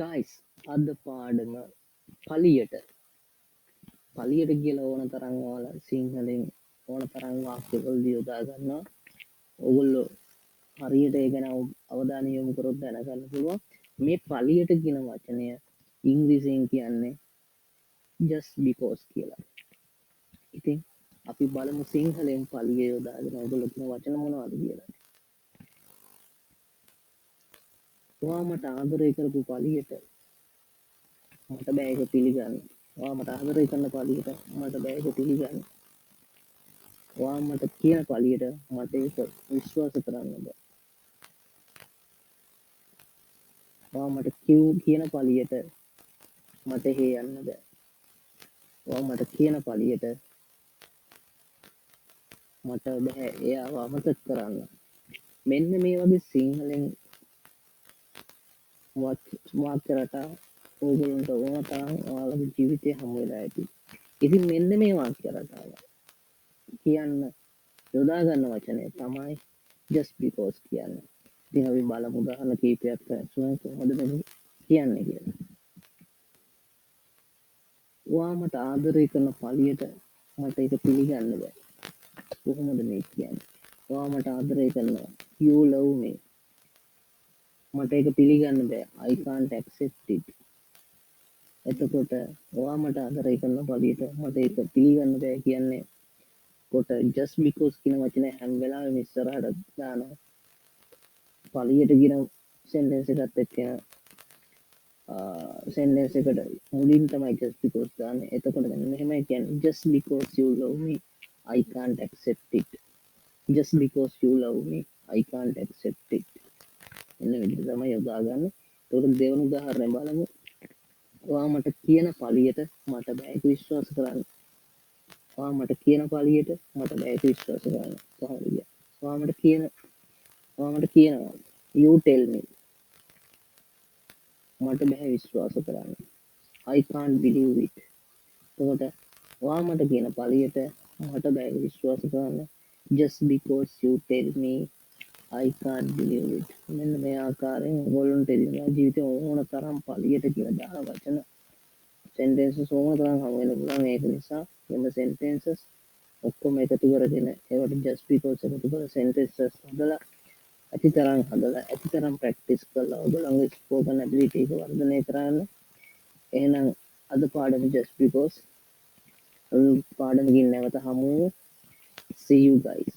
Guys අද පාඩම පලියට පලියට කියලා ඕන තරම් ඔයාලා සිංහලෙන් ඕන තරම් වාක්‍යවලදී යොදා ගන්නවා. ඕගොල්ලෝ හරියට ඒ ගැන අවධානය යොමු කරොත් දැනගන්න පුළුවන් මේ පලියට කියන වචනය ඉංග්‍රීසියෙන් කියන්නේ just because කියලා. ඉතින් අපි බලමු සිංහලෙන් පලිය යොදාගෙන ඔයගොල්ලෝ කියන වචන මොනවද කියලා. ඔයා මට ආදරය කරපු පලියට මට බෑ ඒක පිළිගන්න. ඔයා මට ආදරය කරන පලියට මට බෑ ඒක පිළිගන්න. ඔයා මට කියන පලියට මට ඒක විශ්වාස කරන්න බෑ. ඔයා මට කියන පලියට මට එහෙ යන්න බෑ. ඔයා මට කියන පලියට මට බෑ එයාව අමතක කරන්න. මෙන්න මේ වගේ සිංහලෙන් වාක්‍ය රටා ඕගොල්ලන්ට ඕන තරම් ඔයාලගේ ජීවිතේ හමු වෙලා ඇති. ඉතින් මෙන්න මේ වාක්‍ය රටාව කියන්න යොදා ගන්න වචනේ තමයි just because කියන්නේ. ඉතින් අපි බලමු උදාහරණ කීපයක් ගන්න කොහොමද මේක කියන්නේ කියලා. ඔයා මට ආදරය කරන පළියට මට ඒක පිළිගන්න බෑ. කොහොමද මේ කියන්නේ? ඔයා මට ආදරය කරනවා. You love me. මට ඒක පිළිගන්න බෑ. I can't accept it. එතකොට ඔයා මට ආදරය කරන පළියට මට ඒක පිළිගන්න බෑ කියන්නේ කොට just because කියන වචනේ හැම වෙලාවෙම ඉස්සරහට දානවා. පළියට කියන sentence එකත් එක්ක sentence එකට මුලින් තමයි just because දාන්නේ. එතකොට මෙහෙමයි කියන්නේ just because you love me I can't accept it. Just because you love me I can't accept it. එන්න විදිහට තමයි යොදාගන්නේ. ඒකට දෙවන උදාහරණය බලමු. ඔයා මට කියන පළියට මට බෑ ඒක විශ්වාස කරන්න. ඔයා මට කියන පළියට මට බෑ ඒක විශ්වාස කරන්න. කොහොමද කියන්නේ? ඔයා මට කියනවා you tell me මට බෑ විශ්වාස කරන්න. I can't believe it. එතකොට ඔයා මට කියන පළියට මට බෑ විශ්වාස කරන්න. Just because you tell me I can't believe it. මෙන්න මේ ආකාරයෙන් ඔයගොල්ලන්ට එදිනෙදා ජීවිතේ ඕන තරම් පළියට කියලා දාන වචන sentences ඕන තරම් හමු වෙන පුළුවන්. ඒක නිසා එම sentences ඔක්කොම එකතු කරගෙන ඒවට just because එකතු කර sentences හදලා ඇතිතරම් practice කරලා ඔයගොල්ලන්ගේ spoken ability එක වර්ධනය කරන්න. එහෙනම් අද පාඩම just because පාඩමකින් නැවත හමු. See you guys.